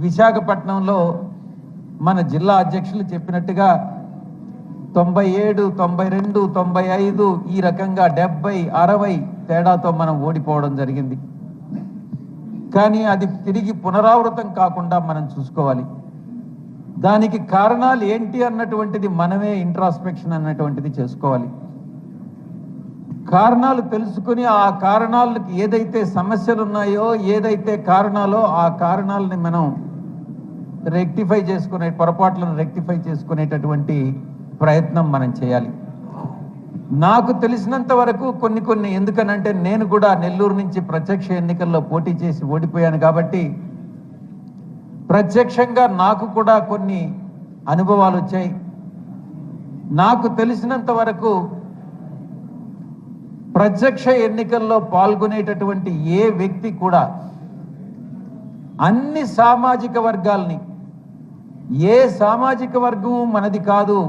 విశాఖపట్నంలో మన జిల్లా అధ్యక్షులు చెప్పినట్టుగా 97, 92, 95 ఈ రకంగా 70, 60 తేడాతో మనం ఓడిపోవడం జరిగింది. కానీ అది తిరిగి పునరావృతం కాకుండా మనం చూసుకోవాలి. దానికి కారణాలు ఏంటి అన్నటువంటిది మనమే ఇంట్రాస్పెక్షన్ అన్నటువంటిది చేసుకోవాలి. కారణాలు తెలుసుకుని ఆ కారణాలకు ఏదైతే సమస్యలు ఉన్నాయో, ఏదైతే కారణాలో ఆ కారణాలని మనం రెక్టిఫై చేసుకునే, పొరపాట్లను రెక్టిఫై చేసుకునేటటువంటి ప్రయత్నం మనం చేయాలి. నాకు తెలిసినంత వరకు కొన్ని ఎందుకనంటే నేను కూడా నెల్లూరు నుంచి ప్రత్యక్ష ఎన్నికల్లో పోటీ చేసి ఓడిపోయాను కాబట్టి ప్రత్యక్షంగా నాకు కూడా కొన్ని అనుభవాలు వచ్చాయి. నాకు తెలిసినంత వరకు ప్రత్యక్ష ఎన్నికల్లో పాల్గొనేటటువంటి ఏ వ్యక్తి కూడా అన్ని సామాజిక వర్గాల్ని, ఏ సామాజిక వర్గము మనది కాదు,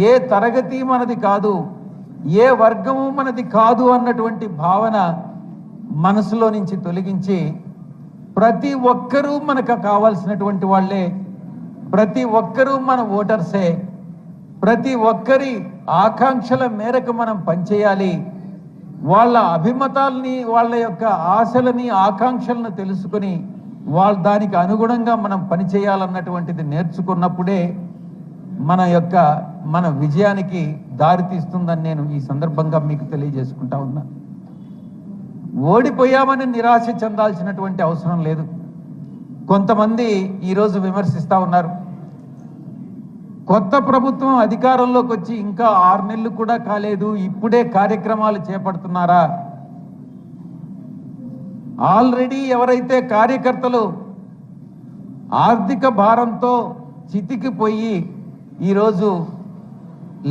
ఏ తరగతి మనది కాదు, ఏ వర్గము మనది కాదు అన్నటువంటి భావన మనసులో నుంచి తొలగించి ప్రతి ఒక్కరూ మనకు కావాల్సినటువంటి వాళ్ళే, ప్రతి ఒక్కరూ మన ఓటర్సే, ప్రతి ఒక్కరి ఆకాంక్షల మేరకు మనం పనిచేయాలి. వాళ్ళ అభిమతాల్ని, వాళ్ళ యొక్క ఆశలని, ఆకాంక్షలను తెలుసుకుని దానికి అనుగుణంగా మనం పనిచేయాలన్నటువంటిది నేర్చుకున్నప్పుడే మన విజయానికి దారితీస్తుందని నేను ఈ సందర్భంగా మీకు తెలియజేసుకుంటా ఉన్నా. ఓడిపోయామని నిరాశ చెందాల్సినటువంటి అవసరం లేదు. కొంతమంది ఈరోజు విమర్శిస్తూ ఉన్నారు, కొత్త ప్రభుత్వం అధికారంలోకి వచ్చి ఇంకా 6 నెలలు కూడా కాలేదు, ఇప్పుడే కార్యక్రమాలు చేపడుతున్నారా? ఆల్రెడీ ఎవరైతే కార్యకర్తలు ఆర్థిక భారంతో చితికిపోయి ఈరోజు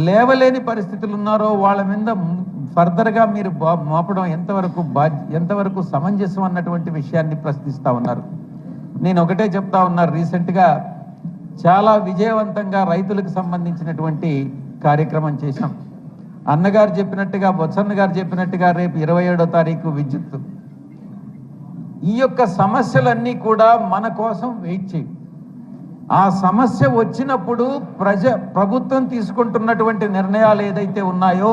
లేవలేని పరిస్థితులు ఉన్నారో వాళ్ళ మీద ఫర్దర్గా మీరు మోపడం ఎంతవరకు సమంజసం అన్నటువంటి విషయాన్ని ప్రశ్నిస్తూ ఉన్నారు. నేను ఒకటే చెప్తా ఉన్నారు, రీసెంట్గా చాలా విజయవంతంగా రైతులకు సంబంధించినటువంటి కార్యక్రమం చేశాం. అన్నగారు చెప్పినట్టుగా, బొత్సన్న గారు చెప్పినట్టుగా రేపు 27వ తారీఖు విద్యుత్. ఈ యొక్క సమస్యలన్నీ కూడా మన కోసం వెయిట్ చేయి. ఆ సమస్య వచ్చినప్పుడు ప్రభుత్వం తీసుకుంటున్నటువంటి నిర్ణయాలు ఏదైతే ఉన్నాయో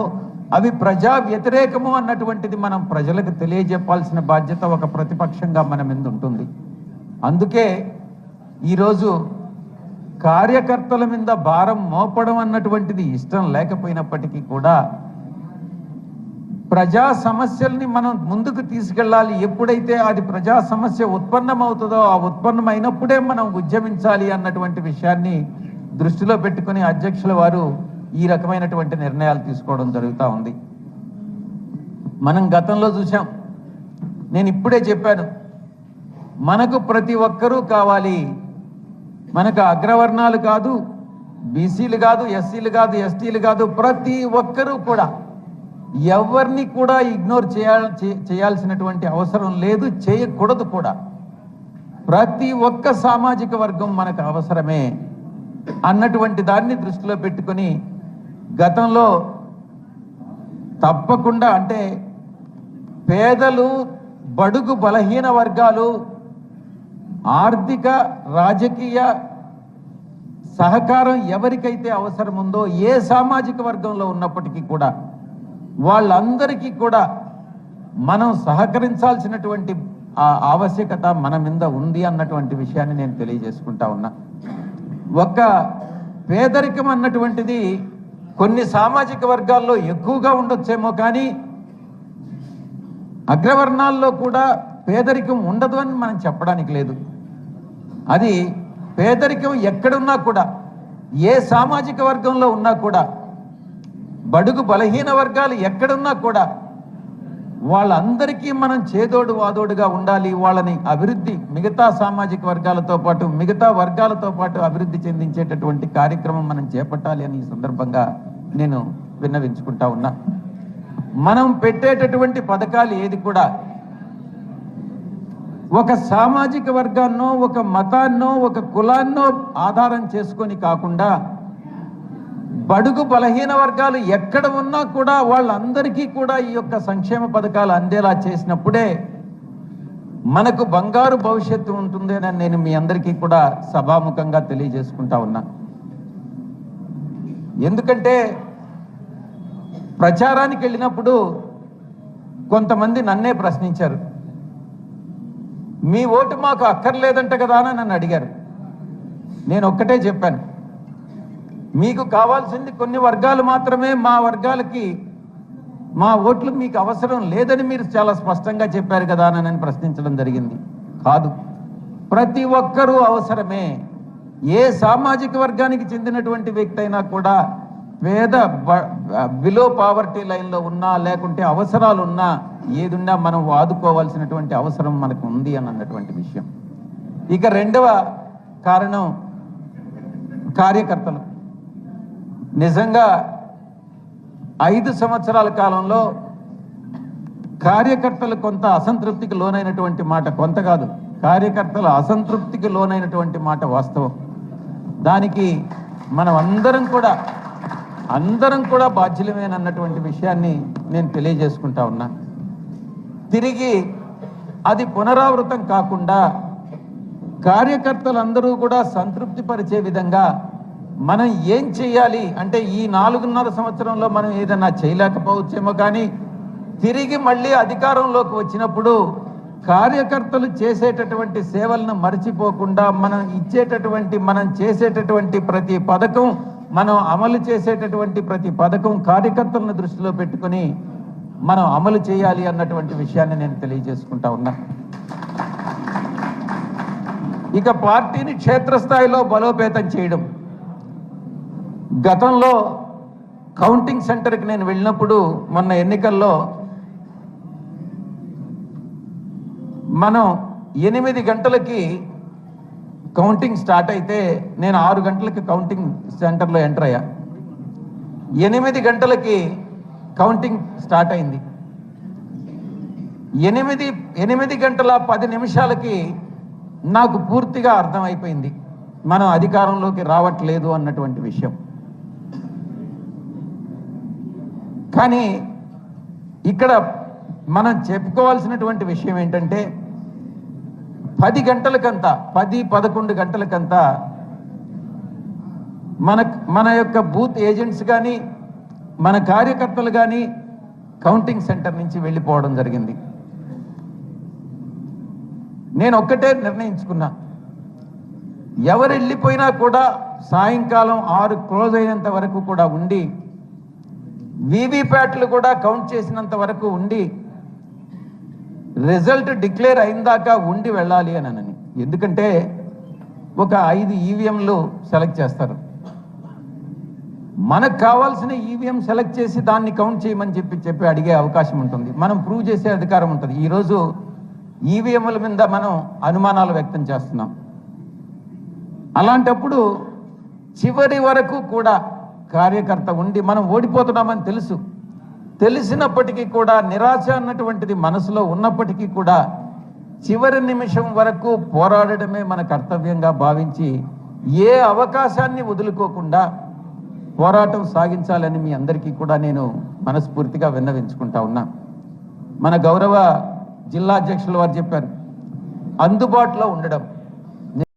అవి ప్రజా వ్యతిరేకము అన్నటువంటిది మనం ప్రజలకు తెలియజెప్పాల్సిన బాధ్యత ఒక ప్రతిపక్షంగా మన మీద ఉంటుంది. అందుకే ఈరోజు కార్యకర్తల మీద భారం మోపడం అన్నటువంటిది ఇష్టం లేకపోయినప్పటికీ కూడా ప్రజా సమస్యల్ని మనం ముందుకు తీసుకెళ్ళాలి. ఎప్పుడైతే అది ప్రజా సమస్య ఉత్పన్నమవుతుందో ఆ ఉత్పన్నమైనప్పుడే మనం ఉద్యమించాలి అన్నటువంటి విషయాన్ని దృష్టిలో పెట్టుకుని అధ్యక్షుల వారు ఈ రకమైనటువంటి నిర్ణయాలు తీసుకోవడం జరుగుతూ ఉంది. మనం గతంలో చూసాం, నేను ఇప్పుడే చెప్పాను, మనకు ప్రతి ఒక్కరూ కావాలి. మనకు అగ్రవర్ణాలు కాదు, బీసీలు కాదు, ఎస్సీలు కాదు, ఎస్టీలు కాదు, ప్రతి ఒక్కరూ కూడా ఎవరిని కూడా ఇగ్నోర్ చేయాల్సినటువంటి అవసరం లేదు, చేయకూడదు కూడా. ప్రతి ఒక్క సామాజిక వర్గం మనకు అవసరమే అన్నటువంటి దాన్ని దృష్టిలో పెట్టుకొని గతంలో తప్పకుండా, అంటే పేదలు, బడుగు బలహీన వర్గాలు ఆర్థిక రాజకీయ సహకారం ఎవరికైతే అవసరం ఉందో, ఏ సామాజిక వర్గంలో ఉన్నప్పటికీ కూడా వాళ్ళందరికీ కూడా మనం సహకరించాల్సినటువంటి ఆవశ్యకత మన మీద ఉంది అన్నటువంటి విషయాన్ని నేను తెలియజేసుకుంటా ఉన్నా. ఒక్క పేదరికం అన్నటువంటిది కొన్ని సామాజిక వర్గాల్లో ఎక్కువగా ఉండొచ్చేమో, కానీ అగ్రవర్ణాల్లో కూడా పేదరికం ఉండదు అని మనం చెప్పడానికి లేదు. అది పేదరికం ఎక్కడున్నా కూడా, ఏ సామాజిక వర్గంలో ఉన్నా కూడా, బడుగు బలహీన వర్గాలు ఎక్కడున్నా కూడా వాళ్ళందరికీ మనం చేదోడు వాదోడుగా ఉండాలి. వాళ్ళని అభివృద్ధి, మిగతా సామాజిక వర్గాలతో పాటు మిగతా వర్గాలతో పాటు అభివృద్ధి చెందించేటటువంటి కార్యక్రమం మనం చేపట్టాలి అని ఈ సందర్భంగా నేను విన్నవించుకుంటా ఉన్నా. మనం పెట్టేటటువంటి పథకాలు ఏది కూడా ఒక సామాజిక వర్గాన్నో, ఒక మతాన్నో, ఒక కులాన్నో ఆధారం చేసుకొని కాకుండా బడుగు బలహీన వర్గాలు ఎక్కడ ఉన్నా కూడా వాళ్ళందరికీ కూడా ఈ యొక్క సంక్షేమ పథకాలు అందేలా చేసినప్పుడే మనకు బంగారు భవిష్యత్తు ఉంటుంది అని నేను మీ అందరికీ కూడా సభాముఖంగా తెలియజేసుకుంటా ఉన్నా. ఎందుకంటే ప్రచారానికి వెళ్ళినప్పుడు కొంతమంది నన్నే ప్రశ్నించారు, మీ ఓటు మాకు అక్కర్లేదంట కదా అని నన్ను అడిగారు. నేను ఒక్కటే చెప్పాను, మీకు కావాల్సింది కొన్ని వర్గాలు మాత్రమే, మా వర్గాలకి మా ఓట్లు మీకు అవసరం లేదని మీరు చాలా స్పష్టంగా చెప్పారు కదా అని నేను ప్రశ్నించడం జరిగింది. కాదు, ప్రతి ఒక్కరూ అవసరమే. ఏ సామాజిక వర్గానికి చెందినటువంటి వ్యక్తి అయినా కూడా, పేద బిలో పావర్టీ లైన్లో ఉన్నా లేకుంటే అవసరాలు ఉన్నా ఏదున్నా మనం ఆదుకోవాల్సినటువంటి అవసరం మనకు ఉంది అని అన్నటువంటి విషయం. ఇక రెండవ కారణం కార్యకర్తలు. నిజంగా 5 సంవత్సరాల కాలంలో కార్యకర్తలు కొంత అసంతృప్తికి లోనైనటువంటి మాట, కొంత కాదు, కార్యకర్తలు అసంతృప్తికి లోనైనటువంటి మాట వాస్తవం. దానికి మనం అందరం కూడా బాధ్యులమేనన్నటువంటి విషయాన్ని నేను తెలియజేసుకుంటా ఉన్నా. తిరిగి అది పునరావృతం కాకుండా కార్యకర్తలందరూ కూడా సంతృప్తి పరిచే విధంగా మనం ఏం చేయాలి అంటే, ఈ 4.5 సంవత్సరంలో మనం ఏదైనా చేయలేకపోవచ్చేమో, కానీ తిరిగి మళ్ళీ అధికారంలోకి వచ్చినప్పుడు కార్యకర్తలు చేసేటటువంటి సేవలను మర్చిపోకుండా మనం చేసేటటువంటి ప్రతి పథకం, మనం అమలు చేసేటటువంటి ప్రతి పథకం కార్యకర్తలను దృష్టిలో పెట్టుకుని మనం అమలు చేయాలి అన్నటువంటి విషయాన్ని నేను తెలియజేసుకుంటా ఉన్నా. ఇక పార్టీని క్షేత్రస్థాయిలో బలోపేతం చేయడం. గతంలో కౌంటింగ్ సెంటర్కి నేను వెళ్ళినప్పుడు మొన్న ఎన్నికల్లో మనం 8 గంటలకి కౌంటింగ్ స్టార్ట్ అయితే నేను 6 గంటలకి కౌంటింగ్ సెంటర్లో ఎంటర్ అయ్యా. 8 గంటలకి కౌంటింగ్ స్టార్ట్ అయింది. 8 గంటల 10 నిమిషాలకి నాకు పూర్తిగా అర్థమైపోయింది మనం అధికారంలోకి రావట్లేదు అన్నటువంటి విషయం. కానీ ఇక్కడ మనం చెప్పుకోవాల్సినటువంటి విషయం ఏంటంటే, 10 గంటలకంతా 10-11 గంటలకంతా మన యొక్క బూత్ ఏజెంట్స్ కానీ మన కార్యకర్తలు కానీ కౌంటింగ్ సెంటర్ నుంచి వెళ్ళిపోవడం జరిగింది. నేను ఒక్కటే నిర్ణయించుకున్నా, ఎవరు వెళ్ళిపోయినా కూడా సాయంకాలం 6 క్లోజ్ అయినంత వరకు కూడా ఉండి, వీవీప్యాట్లు కూడా కౌంట్ చేసినంత వరకు ఉండి, రిజల్ట్ డిక్లేర్ అయిందాకా ఉండి వెళ్ళాలి అని. ఎందుకంటే ఒక 5 ఈవీఎంలు సెలెక్ట్ చేస్తారు. మనకు కావాల్సిన ఈవీఎం సెలెక్ట్ చేసి దాన్ని కౌంట్ చేయమని చెప్పి అడిగే అవకాశం ఉంటుంది. మనం ప్రూవ్ చేసే అధికారం ఉంటుంది. ఈరోజు ఈవీఎంల మీద మనం అనుమానాలు వ్యక్తం చేస్తున్నాం. అలాంటప్పుడు చివరి వరకు కూడా కార్యకర్త ఉండి, మనం ఓడిపోతున్నామని తెలిసినప్పటికీ కూడా, నిరాశ అన్నటువంటిది మనసులో ఉన్నప్పటికీ కూడా చివరి నిమిషం వరకు పోరాడడమే మన కర్తవ్యంగా భావించి ఏ అవకాశాన్ని వదులుకోకుండా పోరాటం సాగించాలని మీ అందరికీ కూడా నేను మనస్ఫూర్తిగా విన్నవించుకుంటా ఉన్నా. మన గౌరవ జిల్లా అధ్యక్షుల వారు చెప్పారు, అందుబాటులో ఉండడం.